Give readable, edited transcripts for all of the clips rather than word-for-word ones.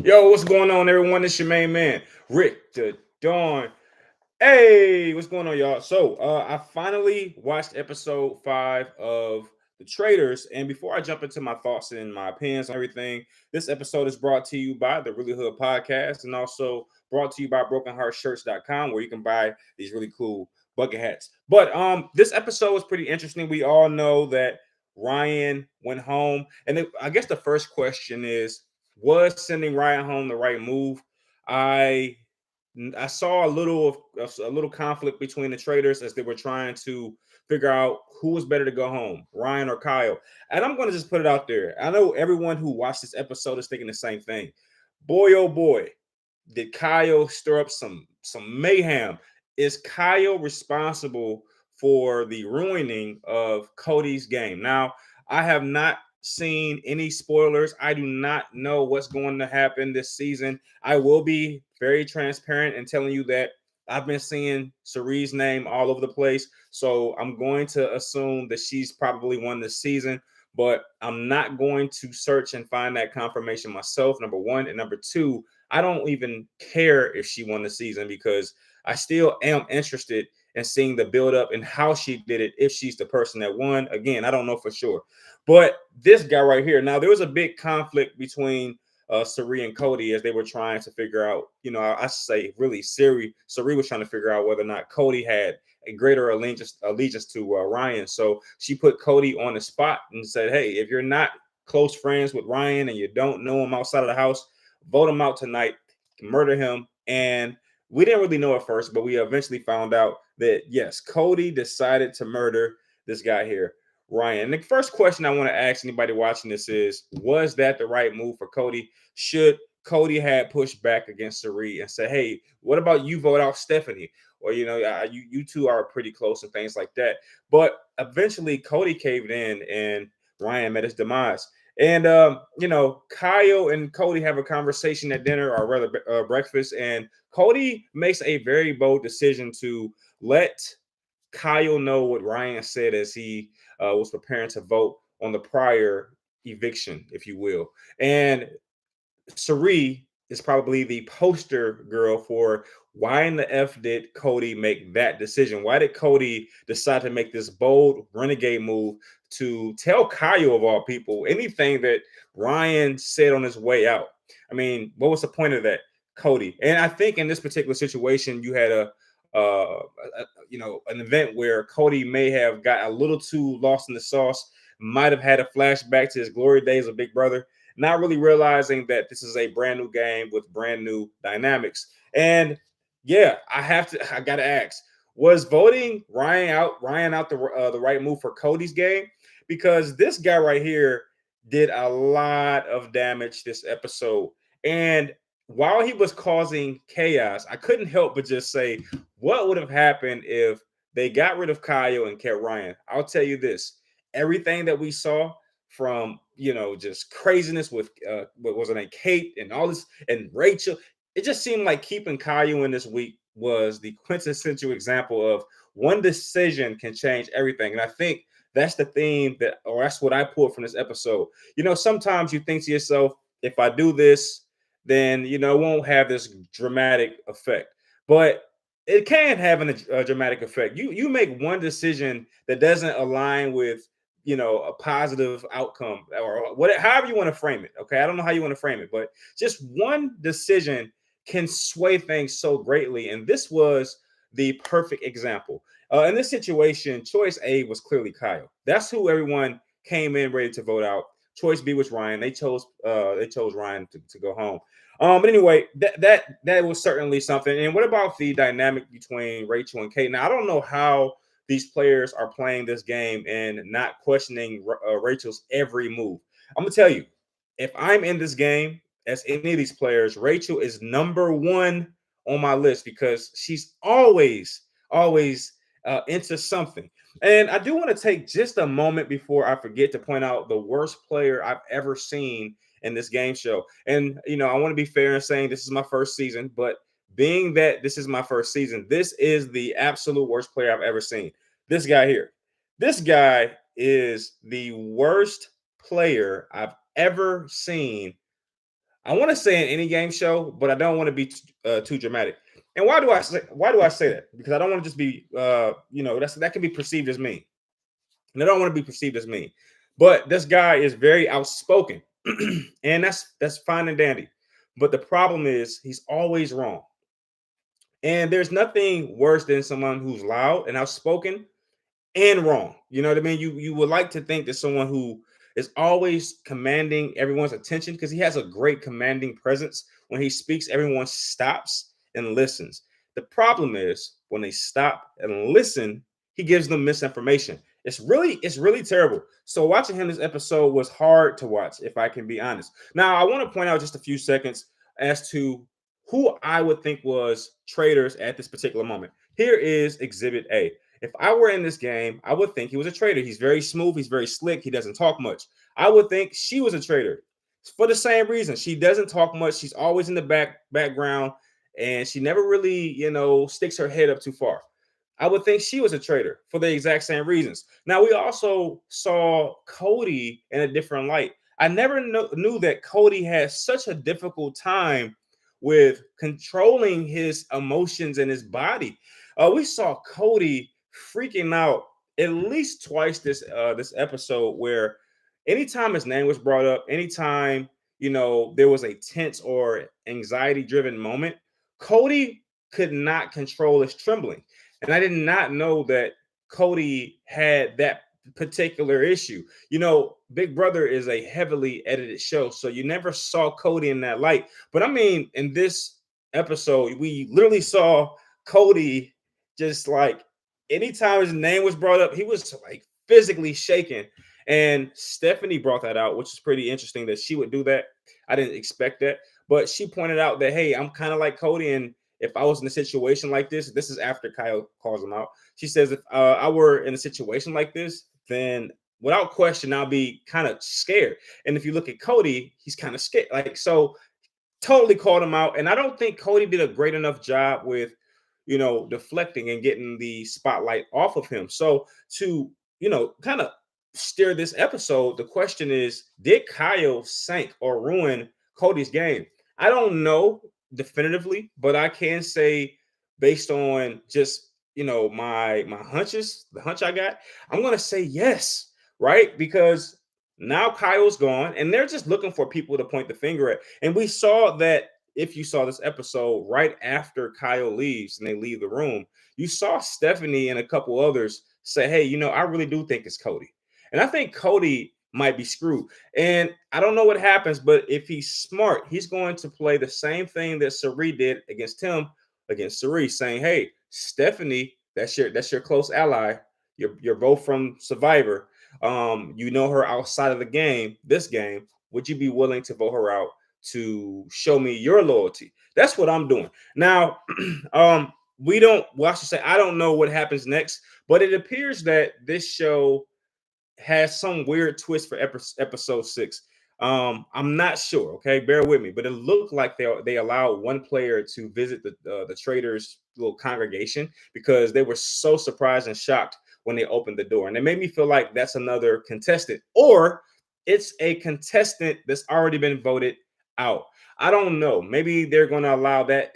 Yo, what's going on, everyone? It's your main man, Rick the Dawn. Hey, what's going on, y'all? I finally watched episode 5 of the Traitors, and before I jump into my thoughts and my opinions on everything, this episode is brought to you by the Really Hood Podcast, and also brought to you by BrokenHeartShirts.com, where you can buy these really cool bucket hats. But this episode was pretty interesting. We all know that Ryan went home, and I guess the first question is, was sending Ryan home the right move? I I saw a little conflict between the traders as they were trying to figure out who was better to go home, Ryan or Kyle. And I'm going to just put it out there. I know everyone who watched this episode is thinking the same thing. Boy, oh boy, did Kyle stir up some mayhem? Is Kyle responsible for the ruining of Cody's game? Now, I have not seen any spoilers. I do not know what's going to happen this season. I will be very transparent and telling you that I've been seeing Cerie's name all over the place. So I'm going to assume that she's probably won this season, but I'm not going to search and find that confirmation myself, number one. And number two, I don't even care if she won the season because I still am interested in seeing the build up and how she did it if she's the person that won. Again, I don't know for sure. But this guy right here, now there was a big conflict between Sari and Cody as they were trying to figure out, I say really Sari was trying to figure out whether or not Cody had a greater allegiance to Ryan. So she put Cody on the spot and said, hey, if you're not close friends with Ryan and you don't know him outside of the house, vote him out tonight, murder him. And we didn't really know at first, but we eventually found out that yes, Cody decided to murder this guy here, Ryan. And the first question I want to ask anybody watching this is, was that the right move for Cody? Should Cody had pushed back against Sari and said, hey, what about you vote out Stephanie? Or, you two are pretty close and things like that. But eventually Cody caved in and Ryan met his demise. And Kyle and Cody have a conversation at dinner, or rather breakfast, and Cody makes a very bold decision to let Kyle know what Ryan said as he was preparing to vote on the prior eviction, if you will. And Sari is probably the poster girl for why in the F did Cody make that decision? Why did Cody decide to make this bold renegade move to tell Kyle, of all people, anything that Ryan said on his way out? I mean, what was the point of that, Cody? And I think in this particular situation, you had an event where Cody may have got a little too lost in the sauce, might have had a flashback to his glory days of Big Brother, not really realizing that this is a brand new game with brand new dynamics. And yeah, I gotta ask, was voting Ryan out the right move for Cody's game? Because this guy right here did a lot of damage this episode. And while he was causing chaos, I couldn't help but just say, what would have happened if they got rid of Kyle and kept Ryan? I'll tell you this: everything that we saw from just craziness with what was it, Kate and all this and Rachel, it just seemed like keeping Kyle in this week was the quintessential example of one decision can change everything. And I think that's the theme or that's what I pulled from this episode. Sometimes you think to yourself, if I do this, then it won't have this dramatic effect. But it can have a dramatic effect. You make one decision that doesn't align with a positive outcome, or whatever, however you want to frame it. Okay, I don't know how you want to frame it, but just one decision can sway things so greatly. And this was the perfect example. In this situation, choice A was clearly Kyle. That's who everyone came in ready to vote out. Choice B was Ryan. They chose Ryan to go home. But anyway, that was certainly something. And what about the dynamic between Rachel and Kate? Now, I don't know how these players are playing this game and not questioning Rachel's every move. I'm gonna tell you, if I'm in this game as any of these players, Rachel is number one on my list because she's always into something. And I do want to take just a moment before I forget to point out the worst player I've ever seen in this game show. And I want to be fair in saying this is my first season, but being that this is my first season, this is the absolute worst player I've ever seen. This guy here. This guy is the worst player I've ever seen I want to say an any game show, but I don't want to be too dramatic. And why do I say that? Because I don't want to just be that can be perceived as mean. And I don't want to be perceived as mean. But this guy is very outspoken. And that's fine and dandy. But the problem is he's always wrong. And there's nothing worse than someone who's loud and outspoken and wrong. You know what I mean? You would like to think that someone who is always commanding everyone's attention, because he has a great commanding presence. When he speaks, everyone stops and listens. The problem is when they stop and listen, he gives them misinformation. It's really terrible. So watching him this episode was hard to watch, if I can be honest. Now I want to point out just a few seconds as to who I would think was traitors at this particular moment. Here is Exhibit A. If I were in this game, I would think he was a traitor. He's very smooth. He's very slick. He doesn't talk much. I would think she was a traitor for the same reason. She doesn't talk much. She's always in the background, and she never really, sticks her head up too far. I would think she was a traitor for the exact same reasons. Now, we also saw Cody in a different light. I never knew that Cody had such a difficult time with controlling his emotions and his body. We saw Cody freaking out at least twice this episode, where anytime his name was brought up, anytime there was a tense or anxiety driven moment, Cody could not control his trembling. And I did not know that Cody had that particular issue. Big Brother is a heavily edited show, so you never saw Cody in that light. But I mean, in this episode, we literally saw Cody just like anytime his name was brought up, he was like physically shaking. And Stephanie brought that out, which is pretty interesting that she would do that. I didn't expect that. But she pointed out that, hey, I'm kind of like Cody. And if I was in a situation like this is after Kyle calls him out. She says, if I were in a situation like this, then without question, I'll be kind of scared. And if you look at Cody, he's kind of scared. Like, so totally called him out. And I don't think Cody did a great enough job with, deflecting and getting the spotlight off of him. So to, kind of steer this episode, the question is, did Kyle sink or ruin Cody's game? I don't know definitively, but I can say based on just, my hunches, the hunch I got, I'm going to say yes, right? Because now Kyle's gone and they're just looking for people to point the finger at. And we saw that, if you saw this episode, right after Kyle leaves and they leave the room, you saw Stephanie and a couple others say, hey, I really do think it's Cody. And I think Cody might be screwed. And I don't know what happens, but if he's smart, he's going to play the same thing that Sari did against him, against Sari, saying, hey, Stephanie, that's your close ally. You're both from Survivor. You know her outside of this game. Would you be willing to vote her out to show me your loyalty? That's what I'm doing. Now, I should say, I don't know what happens next, but it appears that this show has some weird twist for episode 6. I'm not sure. Okay, bear with me, but it looked like they allowed one player to visit the Traitors' little congregation because they were so surprised and shocked when they opened the door, and it made me feel like that's another contestant, or it's a contestant that's already been voted out. I don't know. Maybe they're going to allow that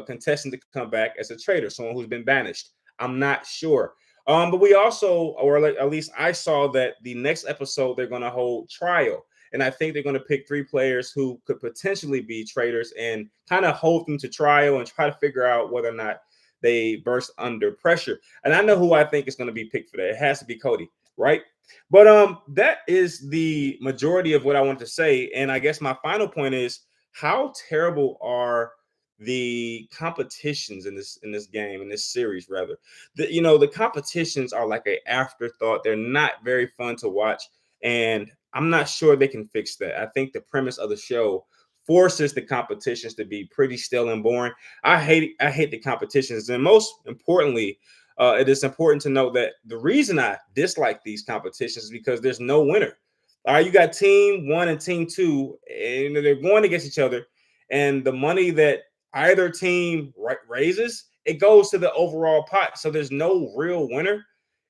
contestant to come back as a traitor, someone who's been banished. I'm not sure. But we also, or like, at least I saw that the next episode they're going to hold trial, and I think they're going to pick 3 players who could potentially be traitors and kind of hold them to trial and try to figure out whether or not they burst under pressure. And I know who I think is going to be picked for that. It has to be Cody, right? But that is the majority of what I want to say. And I guess my final point is, how terrible are the competitions in this game, in this series rather. The competitions are like an afterthought. They're not very fun to watch, and I'm not sure they can fix that. I think the premise of the show forces the competitions to be pretty stale and boring. I hate the competitions, and most importantly, it is important to note that the reason I dislike these competitions is because there's no winner. All right, you got team 1 and team 2, and they're going against each other, and the money that either team raises, it goes to the overall pot. So there's no real winner,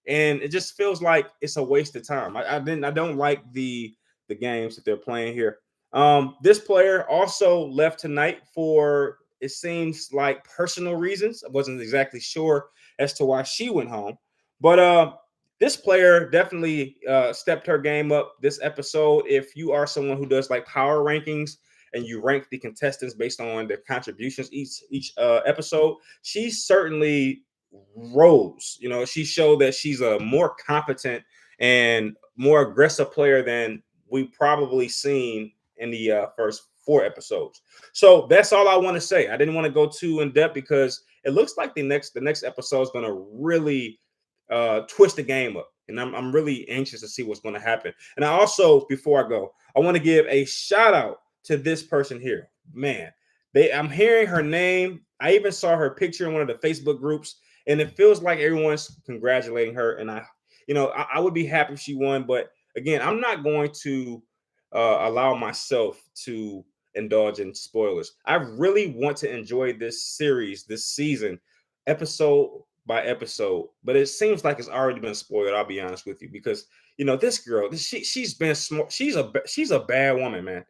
and it just feels like it's a waste of time. I don't like the games that they're playing here. This player also left tonight for, it seems like, personal reasons. I wasn't exactly sure as to why she went home, but this player definitely stepped her game up this episode. If you are someone who does like power rankings and you rank the contestants based on their contributions each episode, she certainly rose. You know, she showed that she's a more competent and more aggressive player than we probably seen in the first 4 episodes. So that's all I want to say. I didn't want to go too in depth because it looks like the next episode is going to really twist the game up, and I'm really anxious to see what's going to happen. And I also, before I go, I want to give a shout out to this person here. Man, I'm hearing her name. I even saw her picture in one of the Facebook groups, and it feels like everyone's congratulating her. And I would be happy if she won, but again, I'm not going to allow myself to indulge in spoilers. I really want to enjoy this series, this season, episode by episode, but it seems like it's already been spoiled. I'll be honest with you, because this girl, she's been smart. She's a bad woman, man.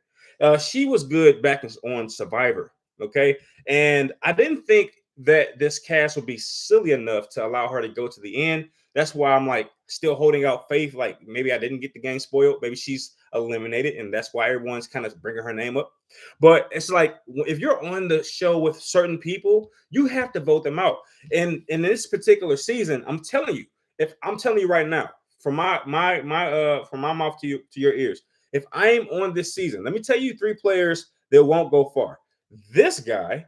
She was good back on Survivor, okay, and I didn't think that this cast would be silly enough to allow her to go to the end. That's why I'm like still holding out faith. Like maybe I didn't get the game spoiled. Maybe she's eliminated, and that's why everyone's kind of bringing her name up. But it's like if you're on the show with certain people, you have to vote them out. And in this particular season, I'm telling you, if I'm telling you right now, from my mouth to your ears, if I am on this season, let me tell you 3 players that won't go far. This guy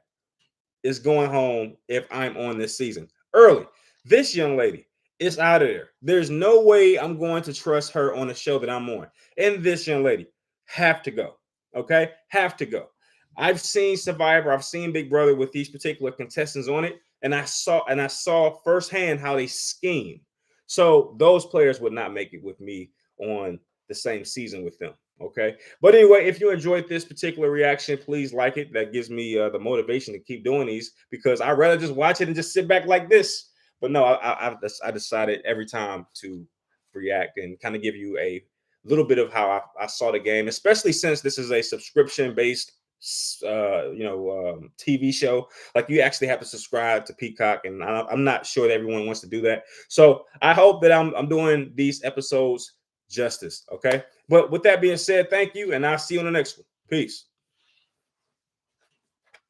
is going home if I'm on this season early. This young lady is out of there. There's no way I'm going to trust her on the show that I'm on. And this young lady have to go. Okay, have to go. I've seen Survivor. I've seen Big Brother with these particular contestants on it, and I saw firsthand how they scheme. So those players would not make it with me on the same season with them. Okay. But anyway, if you enjoyed this particular reaction, please like it. That gives me the motivation to keep doing these, because I'd rather just watch it and just sit back like this. But no, I decided every time to react and kind of give you a little bit of how I saw the game, especially since this is a subscription based TV show. Like you actually have to subscribe to Peacock, and I'm not sure that everyone wants to do that. So I hope that I'm doing these episodes justice. Okay. But with that being said, thank you, and I'll see you on the next one. Peace.